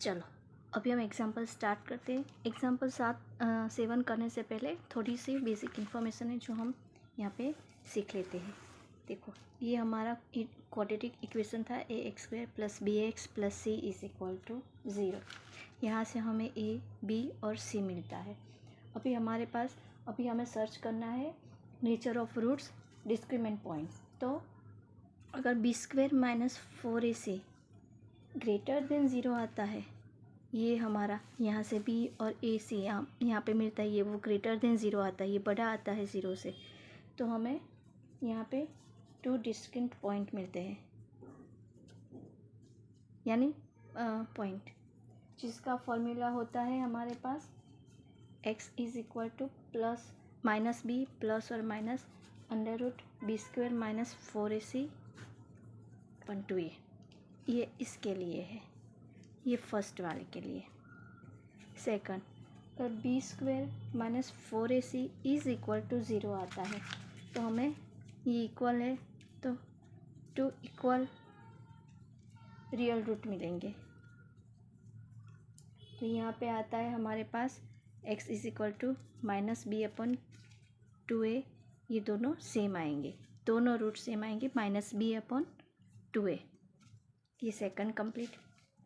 चलो अभी हम एग्जांपल स्टार्ट करते हैं। एग्जांपल 7 करने से पहले थोड़ी सी बेसिक इन्फॉर्मेशन है जो हम यहाँ पे सीख लेते हैं। देखो ये हमारा क्वाड्रेटिक इक्वेशन था ax² + bx + c = 0। यहाँ से हमें a, b और c मिलता है। अभी हमें सर्च करना है nature of roots discriminant points. तो अगर b² - 4ac > 0 आता है, ये हमारा यहाँ से b और ac यहाँ पे मिलता है, ये वो > 0 आता है, ये बड़ा आता है 0 से, तो हमें यहाँ पे 2 डिस्टिंक्ट पॉइंट मिलते हैं, यानी पॉइंट जिसका फॉर्मूला होता है हमारे पास x = -b ± √b² - 4ac / 2a। ये इसके लिए है, ये फर्स्ट वाले के लिए। सेकंड, अगर b² - 4ac = 0 आता है तो हमें ये इक्वल है तो 2 इक्वल रियल रूट मिलेंगे। तो यहाँ पे आता है हमारे पास x = -b/2a, ये दोनों सेम आएंगे, दोनों रूट सेम आएंगे, -b/2a। ये सेकंड कंप्लीट।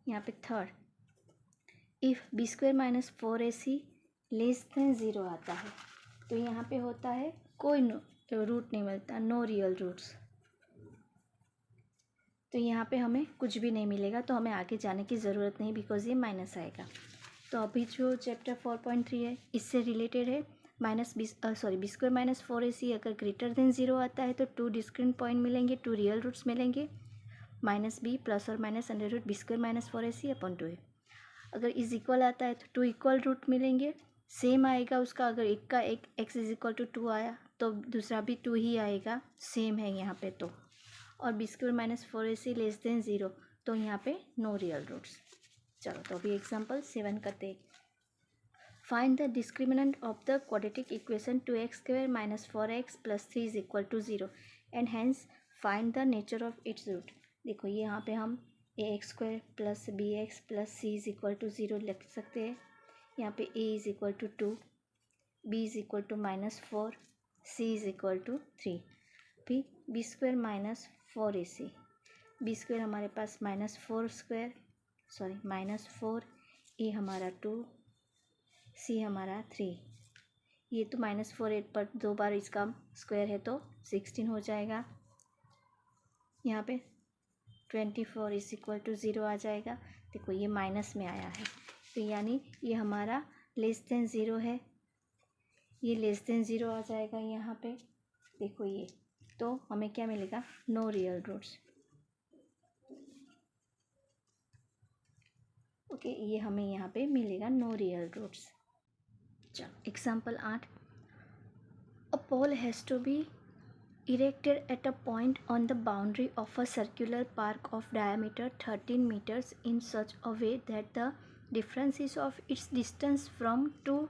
यहाँ पे थर्ड, इफ़ b² - 4ac << 0 आता है तो यहाँ पे होता है कोई रूट नहीं मिलता, नो रियल रूट्स। तो यहाँ पे हमें कुछ भी नहीं मिलेगा, तो हमें आगे जाने की ज़रूरत नहीं, बिकॉज ये माइनस आएगा। तो अभी जो चैप्टर 4.3 है इससे रिलेटेड है। b² - 4ac अगर > 0 आता है तो 2 डिस्क्रिमिनेंट पॉइंट मिलेंगे, 2 रियल रूट्स मिलेंगे, -b ± √b² - 4ac / 2a। अगर इज इक्वल आता है तो 2 इक्वल रूट मिलेंगे, सेम आएगा उसका। अगर एक का एक x = 2 आया तो दूसरा भी 2 ही आएगा, सेम है यहाँ पे। तो और b² - 4ac << 0 तो यहाँ पे नो रियल रूट्स। चलो तो अभी एग्जांपल 7 करते हैं। Find the discriminant of the quadratic equation 2x² - 4x + 3 = 0 and hence find the nature of its root. देखो ये यहाँ पे हम ax² + bx + c = 0 लिख सकते हैं। यहाँ पे a = 2, b = -4, c = 3। फिर b² - 4ac, b² हमारे पास -4, a हमारा 2, c हमारा 3। ये तो -4 8 पर 2 बार इसका स्क्वायर है तो 16 हो जाएगा। यहाँ पे 24 = 0 आ जाएगा। देखो ये माइनस में आया है, तो यानी ये हमारा <<0 है, ये <<0 आ जाएगा यहाँ पे। देखो ये, तो हमें क्या मिलेगा, नो रियल रूट्स। ओके, ये हमें यहाँ पे मिलेगा नो रियल रूट्स। चलो example 8, a pole has to be erected at a point on the boundary of a circular park of diameter 13 meters in such a way that the differences of its distance from two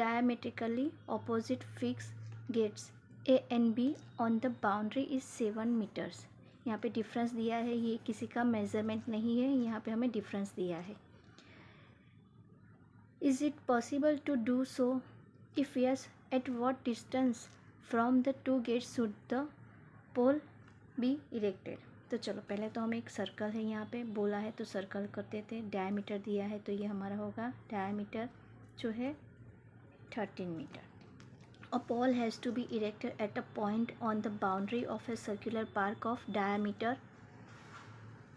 diametrically opposite fixed gates A and B on the boundary is 7 meters। यहाँ पे difference दिया है, ये किसी का measurement नहीं है, यहाँ पे हमें डिफरेंस दिया है। Is it possible to do so? If yes, at what distance from the two gates should the pole be erected? तो चलो पहले तो हमें एक सर्कल है, यहाँ पे बोला है तो सर्कल करते थे। डायमीटर दिया है तो ये हमारा होगा डायमीटर जो है 13 metre. A pole has to be erected at a point on the boundary of a circular park of diameter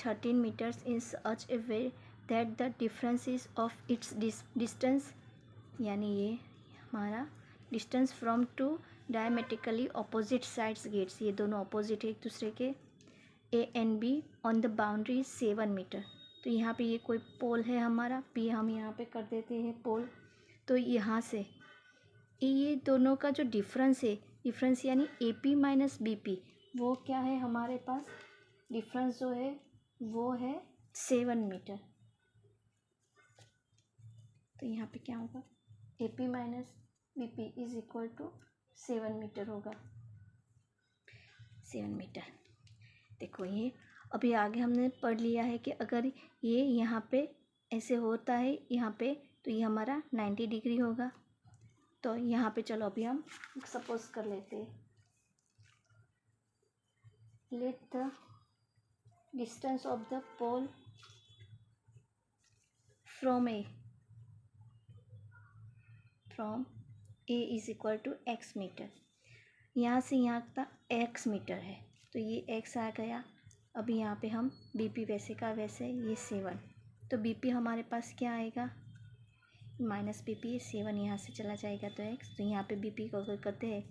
13 meters in such a way that the differences of its distance, यानी ये हमारा distance from two diametrically opposite sides gates, ये दोनों opposite है एक दूसरे के, A and B on the boundary 7 metre. तो यहाँ पे ये कोई पोल है हमारा, P हम यहाँ पे कर देते हैं पोल। तो यहाँ से ये दोनों का जो डिफरेंस है, डिफरेंस यानी AP - BP, वो क्या है हमारे पास, डिफरेंस जो है वो है 7 मीटर। तो यहाँ पे क्या होगा, AP - BP = 7 मीटर होगा, 7 मीटर। देखो ये अभी आगे हमने पढ़ लिया है कि अगर ये यहाँ पे ऐसे होता है यहाँ पे, तो ये हमारा 90 डिग्री होगा। तो यहाँ पे चलो अभी हम सपोज कर लेते हैं, let the distance of the pole from A is equal to X metre. यहाँ से यहाँ तक एक्स मीटर है, तो ये एक्स आ गया। अभी यहाँ पे हम बीपी वैसे का वैसे, ये 7, तो बीपी हमारे पास क्या आएगा, माइनस बीपी, 7 यहाँ से चला जाएगा तो एक्स, तो यहाँ पे बीपी को अगर करते हैं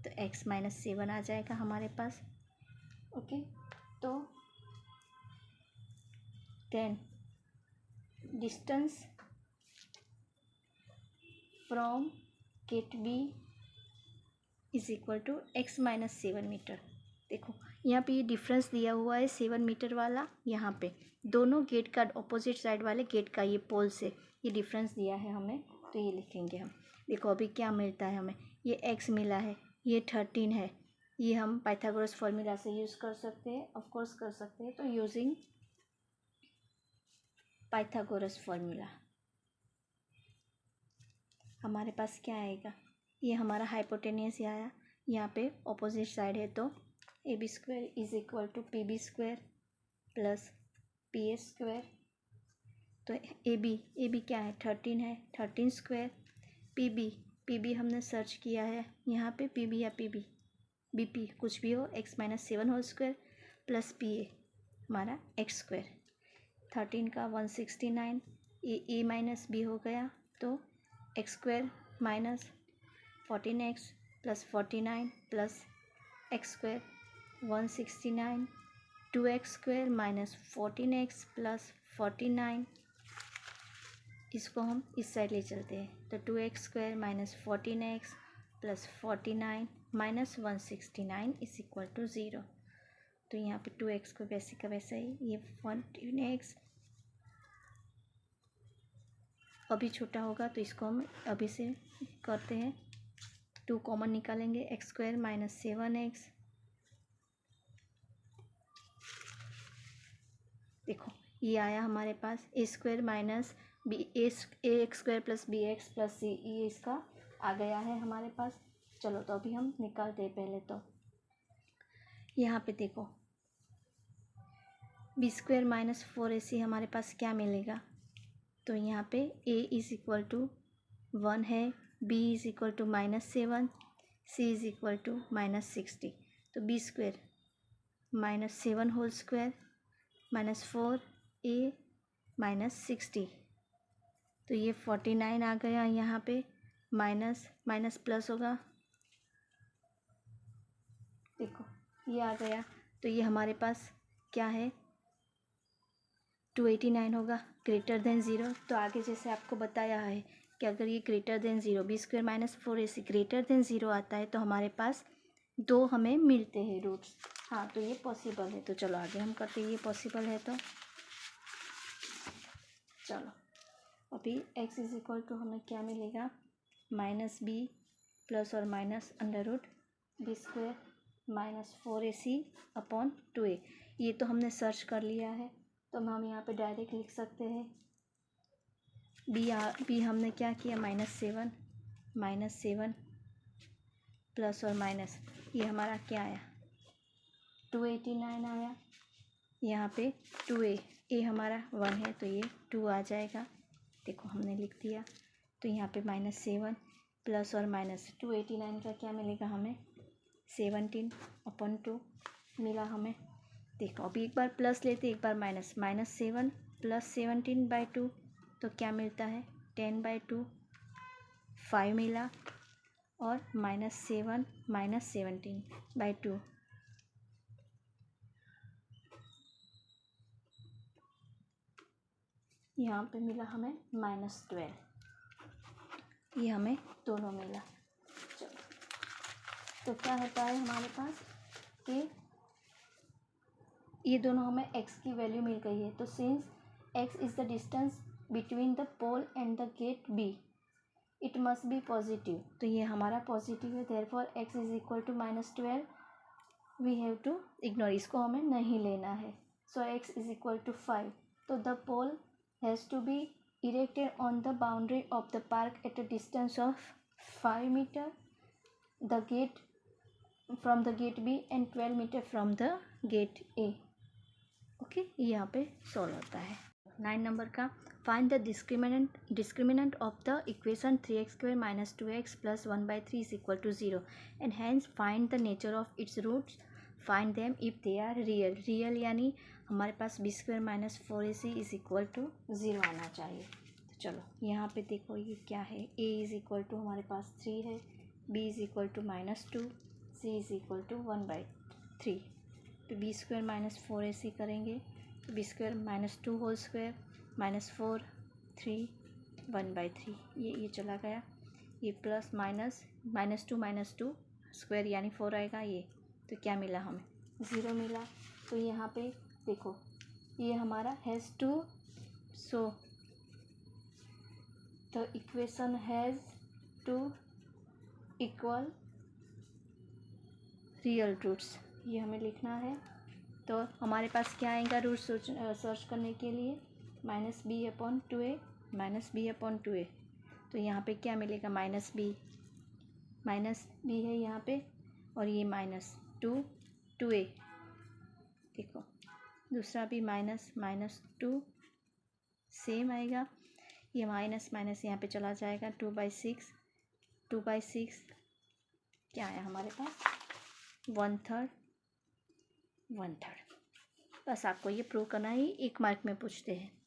तो एक्स माइनस 7 आ जाएगा हमारे पास। ओके, तो then distance from gate B is equal to X minus 7 metre. देखो यहाँ पे ये डिफरेंस दिया हुआ है 7 मीटर वाला, यहाँ पे दोनों गेट का ऑपोजिट साइड वाले गेट का ये पोल से ये डिफरेंस दिया है हमें, तो ये लिखेंगे हम। देखो अभी क्या मिलता है हमें, ये x मिला है, ये 13 है, ये हम पाइथागोरस फॉर्मूला से यूज़ कर सकते हैं, ऑफ कोर्स कर सकते हैं। तो यूजिंग पाइथागोरस फॉर्मूला हमारे पास क्या आएगा, ये हमारा हाइपोटेनियस आया, यहाँ पे ऑपोजिट साइड है तो A B square is equal to P B square plus P A square. तो ए बी क्या है, 13 है, 13 स्क्वायर। पी बी हमने सर्च किया है यहाँ पे, पी बी या पी बी बी पी कुछ भी हो, X minus 7 whole square plus P A हमारा एक्स स्क्वायर। 13 का 169, ए माइनस बी हो गया, तो x square minus 14x plus 49 plus x square 169, 2x square minus 14x plus 49, इसको हम इस साइड ले चलते हैं, तो 2x square minus 14x plus 49 minus 169 is equal to 0। तो यहाँ पे 2x को वैसे का वैसा ही, ये 14x अभी छोटा होगा तो इसको हम अभी से करते हैं, 2 कॉमन निकालेंगे, एक्स स्क्वायर माइनस 7x, देखो ये आया हमारे पास a square minus b a x square plus b x plus c, ये इसका आ गया है हमारे पास। चलो तो अभी हम निकालते हैं पहले, तो यहाँ पे देखो बी स्क्वायर माइनस 4ac हमारे पास क्या मिलेगा, तो यहाँ पे a इज़ इक्वल टू 1 है, b is equal to -7, c is equal to -60, तो B square -7 whole square -4a -60, तो ये 49 आ गया यहाँ पे, माइनस माइनस प्लस होगा, देखो ये आ गया, तो ये हमारे पास क्या है 289 होगा, ग्रेटर देन 0। तो आगे जैसे आपको बताया है कि अगर ये greater than 0, B square minus 4ac greater than 0 आता है तो हमारे पास 2 हमें मिलते हैं रूट्स। हाँ तो ये पॉसिबल है, तो चलो आगे हम करते हैं, ये पॉसिबल है तो चलो अभी x इज इक्वल टू हमें क्या मिलेगा, -b प्लस और minus under root B square minus 4ac upon 2a। ये तो हमने सर्च कर लिया है, तो हम यहाँ पे डायरेक्ट लिख सकते हैं, बी हमने क्या किया -7 प्लस और माइनस, ये हमारा क्या आया 289 आया, यहाँ पे 2a हमारा 1 है तो ये 2 आ जाएगा, देखो हमने लिख दिया। तो यहाँ पे -7 प्लस और माइनस 289 का क्या मिलेगा हमें 17/2 मिला हमें। देखो अभी एक बार प्लस लेते एक बार माइनस, -7 प्लस 17/2 तो क्या मिलता है 10/2, 5 मिला, और -7 माइनस 17/2, यहाँ पे मिला हमें -12, ये हमें दोनों मिला। चलो तो क्या होता है हमारे पास कि ये दोनों हमें x की वैल्यू मिल गई है, तो since x is the distance between the pole and the gate b it must be positive, तो ये हमारा पॉजिटिव है, therefore x is equal to -12, we have to ignore, इसको हमें नहीं लेना है। So x is equal to 5, तो the pole has to be erected on the boundary of the park at a distance of 5 meter the gate from the gate B and 12 meter from the gate A. Okay, ये यहाँ पे solve होता है। 9 number का find the discriminant of the equation 3x² minus 2x plus 1/3 is equal to 0 and hence find the nature of its roots, find them if they are real यानी हमारे पास b² minus 4ac is equal to 0 आना चाहिए। तो चलो यहाँ पे देखो ये क्या है, a इज़ इक्वल टू हमारे पास 3 है, b is equal to -2, c is equal to 1/3। तो b² माइनस 4ac करेंगे तो b² minus 2 whole square minus 4 3 1/3, ये चला गया, ये प्लस माइनस -2 स्क्वायर यानी 4 आएगा ये, तो क्या मिला हमें 0 मिला। तो यहाँ पे देखो ये हमारा has two, so the equation has two equal real roots, ये हमें लिखना है। तो हमारे पास क्या आएगा रूट सर्च करने के लिए, -b/2a माइनस b/2a। तो यहाँ पे क्या मिलेगा -b है यहाँ पे, और ये -2a, देखो दूसरा भी -2 सेम आएगा, ये माइनस यहाँ पे चला जाएगा, 2/6 क्या आया हमारे पास 1/3। बस आपको ये प्रूव करना ही 1 मार्क में पूछते हैं।